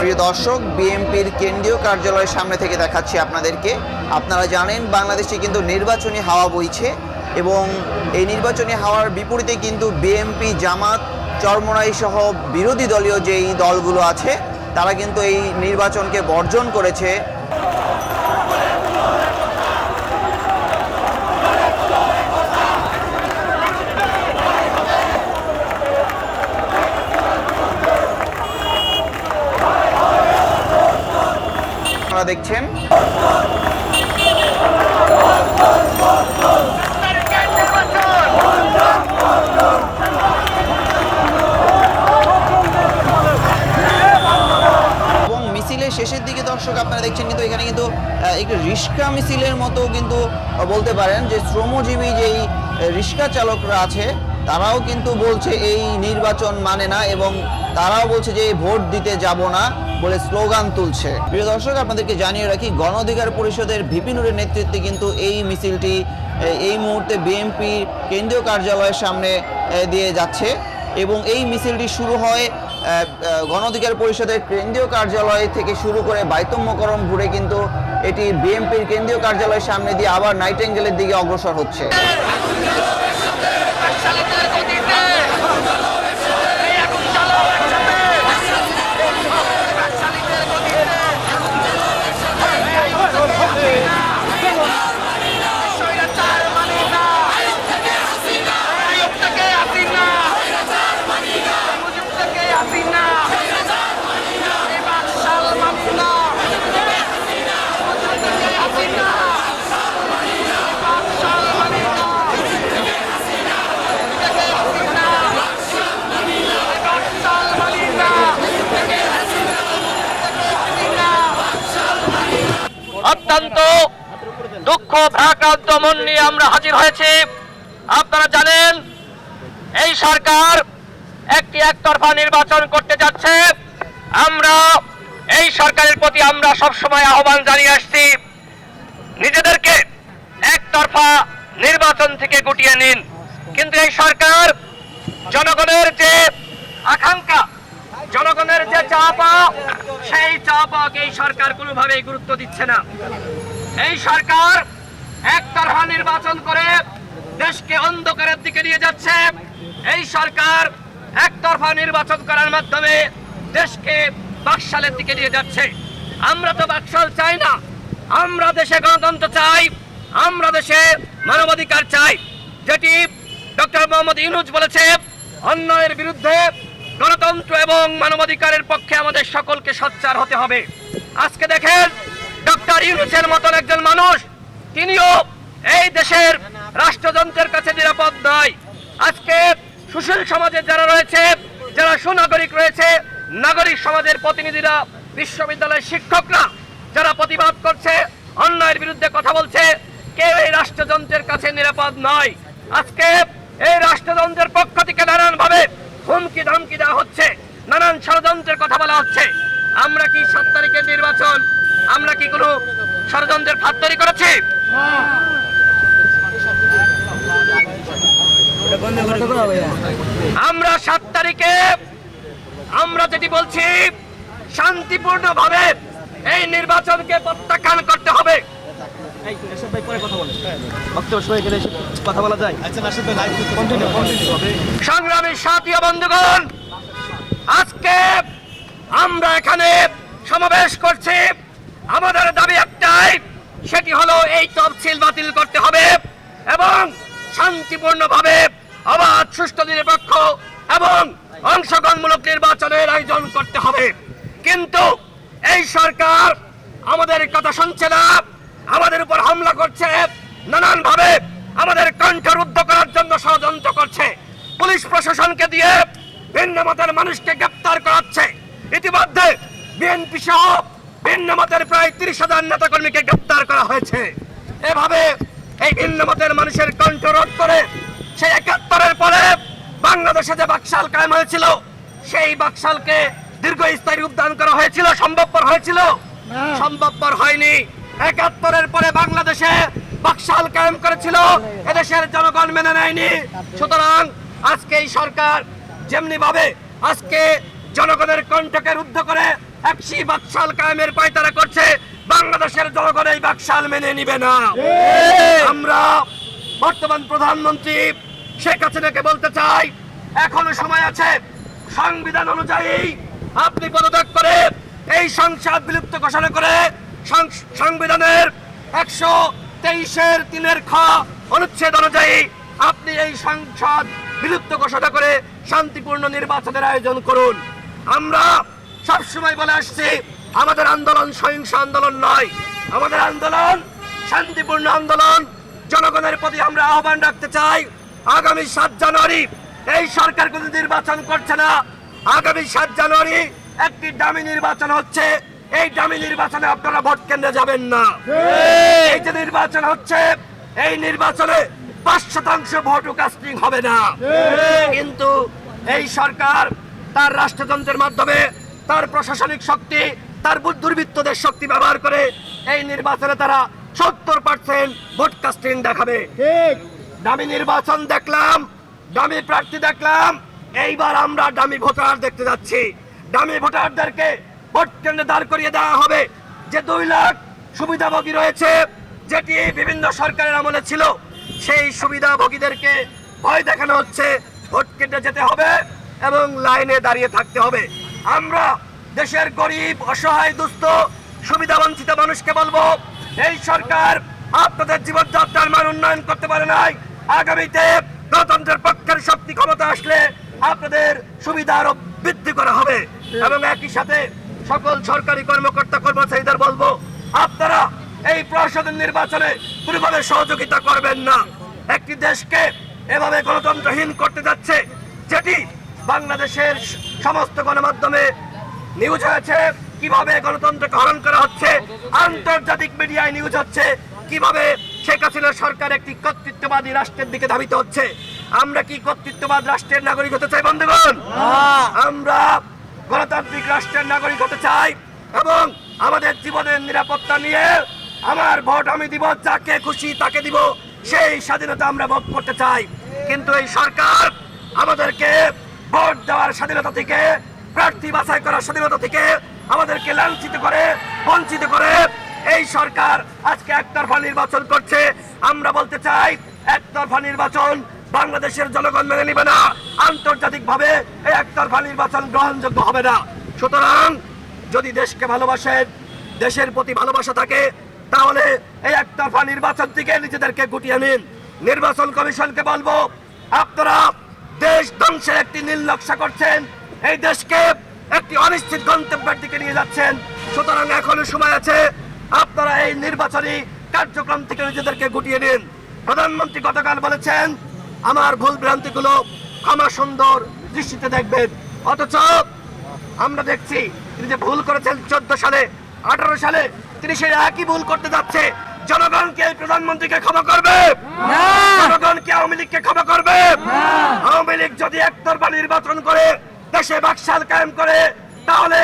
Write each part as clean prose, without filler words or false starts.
প্রিয় দর্শক, বিএনপির কেন্দ্রীয় কার্যালয়ের সামনে থেকে দেখাচ্ছি আপনাদেরকে। আপনারা জানেন বাংলাদেশে কিন্তু নির্বাচনী হাওয়া বইছে এবং এই নির্বাচনী হাওয়ার বিপরীতে কিন্তু বিএনপি, জামাত, চরমোনাই সহ বিরোধী দলীয় যেই দলগুলো আছে তারা কিন্তু এই নির্বাচনকে বর্জন করেছে। দেখছেন এবং মিছিলের শেষের দিকে দর্শক আপনারা দেখছেন কিন্তু এখানে কিন্তু একটু রিক্সা মিছিলের মতো কিন্তু বলতে পারেন যে শ্রমজীবী যেই রিক্সা চালকরা আছে তারাও কিন্তু বলছে এই নির্বাচন মানে না এবং তারাও বলছে যে ভোট দিতে যাব না বলে স্লোগান তুলছে। প্রিয় দর্শক, আপনাদেরকে জানিয়ে রাখি গণ অধিকার পরিষদের ভিপি নুরের নেতৃত্বে কিন্তু এই মিছিলটি এই মুহূর্তে বিএনপি কেন্দ্রীয় কার্যালয়ের সামনে দিয়ে যাচ্ছে এবং এই মিছিলটি শুরু হয় গণ অধিকার পরিষদের কেন্দ্রীয় কার্যালয় থেকে শুরু করে বাইতুল মোকাররম ঘুরে কিন্তু এটি বিএনপির কেন্দ্রীয় কার্যালয়ের সামনে দিয়ে আবার নাইটেঙ্গেলের দিকে অগ্রসর হচ্ছে। অত্যন্ত দুঃখ ভারাক্রান্ত মন নিয়ে আমরা হাজির হয়েছি। আপনারা জানেন এই সরকার একটি একতরফা নির্বাচন করতে যাচ্ছে। আমরা এই সরকারের প্রতি আমরা সবসময় আহ্বান জানিয়ে আসছি, নিজেদেরকে একতরফা নির্বাচন থেকে গুটিয়ে নিন। কিন্তু এই সরকার জনগণের যে আকাঙ্ক্ষা, জনগণের যে চাপা, সেই চাপাকে এই সরকার কোনোভাবেই গুরুত্ব দিচ্ছে না। এই সরকার একতরফা নির্বাচন করে দেশকে অন্ধকারের দিকে নিয়ে যাচ্ছে। এই সরকার একতরফা নির্বাচন করার মাধ্যমে দেশকে বাকশালের দিকে নিয়ে যাচ্ছে। আমরা তো বাকশাল চাই না, আমরা দেশে গণতন্ত্র চাই, আমরা দেশে মানবাধিকার চাই। যেটি ডক্টর মোহাম্মদ ইউনূস বলেছে, অন্যায়ের বিরুদ্ধে গণতন্ত্র এবং মানবাধিকারের পক্ষে আমাদের সকলকে সোচ্চার হতে হবে। আজকে দেখেন ডক্টর ইউনূসের মতন একজন মানুষ, তিনিও এই দেশের রাষ্ট্রযন্ত্রের কাছে নিরাপদ নয়। আজকে সুশীল সমাজে যারা রয়েছে, যারা সুনাগরিক রয়েছে, নাগরিক সমাজের প্রতিনিধিরা, বিশ্ববিদ্যালয়ের শিক্ষকরা যারা প্রতিবাদ করছে, অন্যায়ের বিরুদ্ধে কথা বলছে, কেউ এই রাষ্ট্রযন্ত্রের কাছে নিরাপদ নয়। আজকে এই রাষ্ট্রযন্ত্রের পক্ষ থেকে নানান ভাবে হুমকি ধমকি দেওয়া হচ্ছে, নানান ষড়যন্ত্রের কথা বলা হচ্ছে। আমরা কি 7 তারিখের নির্বাচন আমরা কি কোনো ষড়যন্ত্রের ফাঁদ তৈরি করেছি? আমরা 7 তারিখে আমরা যেটি বলছি, শান্তিপূর্ণভাবে এই নির্বাচনকে প্রত্যাখ্যান করতে হবে। সংগ্রামী সাথী ও বন্ধুগণ, আজকে আমরা এখানে সমাবেশ করছি। আমাদের দাবি একটাই, সেটি হলো এই তফসিল বাতিল করতে হবে এবং শান্তিপূর্ণভাবে অবাধ, সুষ্ঠু, নিরপেক্ষ এবং অংশগ্রহণমূলক নির্বাচনের আয়োজন করতে হবে। কিন্তু এই সরকার আমাদের কথা শুনছে না, আমাদের উপর হামলা করছে, নানান ভাবে আমাদের কণ্ঠরুদ্ধ করার জন্য ষড়যন্ত্র করছে। পুলিশ প্রশাসনকে দিয়ে ভিন্ন মতের মানুষকে গ্রেপ্তার করাচ্ছে। ইতিমধ্যে বিএনপি সহ ভিন্ন মতের প্রায় 30,000 নেতাকর্মীকে গ্রেপ্তার করা হয়েছে। এভাবে এই ভিন্ন মতের মানুষের কণ্ঠ রোধ করে সেই 71-এর পরে বাংলাদেশে যে বাকশাল কায়েম হয়েছিল, সেই বাকশালকে দীর্ঘস্থায়ী রূপদান করা হয়েছিল। সম্ভবপর হয়েছিল? সম্ভবপর হয়নি। 71-এর পরে বাংলাদেশে বাকশাল কায়েম করেছিল, এদেশের জনগণ মেনে নেয়নি। সুতরাং আজকে এই সরকার যেমনি ভাবে আজকে জনগণের কণ্ঠকে রুদ্ধ করে একশি বাকশাল কায়েমের পায়তারা করছে, বাংলাদেশের জনগণ এই বাকশাল মেনে নিবে না। আমরা বর্তমান প্রধানমন্ত্রী শেখ হাসিনাকে বলতে চাই, এখনো সময় আছে। সংবিধান অনুযায়ী আপনি পদত্যাগ করে এই সংসদ বিলুপ্ত ঘোষণা করে সংবিধানের 123-3 খ অনুচ্ছেদ অনুযায়ী আপনি এই সংসদ বিলুপ্ত ঘোষণা করে শান্তিপূর্ণ নির্বাচনের আয়োজন করুন। আমরা সবসময় বলে আসছি, আমাদের আন্দোলন সহিংস আন্দোলন নয়, আমাদের আন্দোলন শান্তিপূর্ণ আন্দোলন। জনগণের প্রতি আমরা আহ্বান রাখতে চাই, আগামী 7 জানুয়ারি এই সরকার কোনো নির্বাচন করছে না। আগামী 7 জানুয়ারি একটি ডামি নির্বাচন হচ্ছে। এই ডামি নির্বাচনে আপনারা ভোট কেন্দ্রে যাবেন না। এই যে নির্বাচন হচ্ছে, এই নির্বাচনে 5% ভোট কাস্টিং হবে না। কিন্তু এই সরকার তার রাষ্ট্রযন্ত্রের মাধ্যমে, তার প্রশাসনিক শক্তি, তার দুর্বৃত্তদের শক্তি ব্যবহার করে এই নির্বাচনে তারা 70% ভোট কাস্টিং দেখাবে। ডামি নির্বাচন দেখলাম, ডামি প্রার্থী দেখলাম, এইবার আমরা ডামি ভোটার দেখতে যাচ্ছি। ডামি ভোটারদেরকে ভোট কেন্দ্রে দাঁড় করিয়ে দেওয়া হবে। যে 2 লাখ সুবিধাভোগী রয়েছে, যেটি বিভিন্ন সরকারের আমলে ছিল, সেই সুবিধাভোগীদেরকে ভয় দেখানো হচ্ছে। ভোট কেন্দ্রে যেতে হবে এবং লাইনে দাঁড়িয়ে থাকতে হবে। আমরা দেশের গরিব, অসহায়, দুস্থ, সুবিধাবঞ্চিত মানুষকে বলবো, এই সরকার আপনাদের জীবনযাত্রার মান উন্নয়ন করতে পারে নাই। আগামীতে গণতন্ত্রের পক্ষের শক্তি ক্ষমতা আসলে আপনাদের সুবিধা আরো বৃদ্ধি করা হবে। এবং একই সাথে সকল সরকারি কর্মকর্তা কর্মচারীদের বলবো, আপনারা এই প্রশাসন নির্বাচনে কোনোভাবে সহযোগিতা করবেন না। একটি দেশকে এভাবে গণতন্ত্রহীন করতে যাচ্ছে, যেটি বাংলাদেশের সমস্ত গণমাধ্যমে নিউজ হয়েছে, কিভাবে গণতন্ত্রকে হরণ করা হচ্ছে, আন্তর্জাতিক মিডিয়ায় নিউজ হচ্ছে, কিভাবে শেখ হাসিনা সরকার একটি কর্তৃত্ববাদী রাষ্ট্রের দিকে ধাবিত হচ্ছে। আমরা কি কর্তৃত্ববাদ রাষ্ট্রের নাগরিক হতে চাই বন্ধুগণ? আমরা গণতান্ত্রিক রাষ্ট্রের নাগরিক হতে চাই এবং আমাদের জীবনের নিরাপত্তা নিয়ে আমার ভোট আমি দিব, যাকে খুশি তাকে দিব, সেই স্বাধীনতা আমরা ভোগ করতে চাই। কিন্তু এই সরকার আমাদেরকে ভোট দেওয়ার স্বাধীনতা থেকে, প্রার্থী বাছাই করার স্বাধীনতা থেকে আমাদেরকে লাঞ্ছিত করে, বঞ্চিত করে এই সরকার আজকে একতরফা নির্বাচন করছে। আমরা বলতে চাই, একতরফা নির্বাচন বাংলাদেশের জনগণ মেনে নিবে না। আন্তর্জাতিকভাবে এই একতরফা নির্বাচন গ্রহণযোগ্য হবে না। সুতরাং যদি দেশকে ভালোবাসেন, দেশের প্রতি ভালোবাসা থাকে, তাহলে এই একতরফা নির্বাচন থেকে নিজেদেরকে গুটিয়ে নিন। নির্বাচন কমিশনকে বলবো, আপনারা দেশ ধ্বংসের একটি নীল নকশা করছেন, এই দেশকে একটি অনিশ্চিত গন্তব্যের দিকে নিয়ে যাচ্ছেন। সুতরাং এখনো সময় আছে, আপনারা এই নির্বাচনী কার্যক্রম থেকে নিজেদেরকে গুটিয়ে নিন। প্রধানমন্ত্রী গতকাল বলেছেন, আমার ভুল ভ্রান্তিগুলো ক্ষমা সুন্দর দৃষ্টিতে দেখবেন। অথচ আমরা দেখছি তিনি যে ভুল করেছেন 14 সালে, 18 সালে, তিনি সেই একই ভুল করতে যাচ্ছে। জনগণ কি এই প্রধানমন্ত্রীকে ক্ষমা করবে? জনগণ কি আওয়ামী লীগকে ক্ষমা করবে? আওয়ামী লীগ যদি একতরফা নির্বাচন করে দেশে বাকশাল কায়েম করে, তাহলে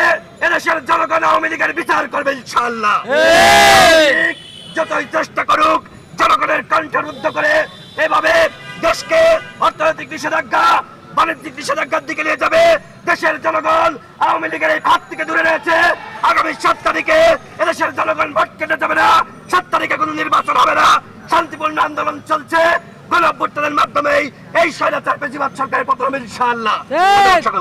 এদেশের জনগণ আওয়ামী লীগের বিচার করবে ইনশাআল্লাহ। যতই চেষ্টা করুক জনগণের কণ্ঠ রুদ্ধ করে এভাবে দেশকে অর্থনৈতিক নিষেধাজ্ঞা, বাণিজ্যিক নিষেধাজ্ঞার দিকে নিয়ে যাবে। দেশের জনগণ আওয়ামী লীগের এই ভাত থেকে দূরে রয়েছে। আগামী 7 তারিখে এদেশের জনগণ ভোট কেটে যাবে না। 7 তারিখে কোনো নির্বাচন হবে না। শান্তিপূর্ণ আন্দোলন চলছে, গণ অভ্যুত্থানের মাধ্যমেই এই স্বৈরাচার ফ্যাসিবাদ সরকারের পতন হবে ইনশাআল্লাহ।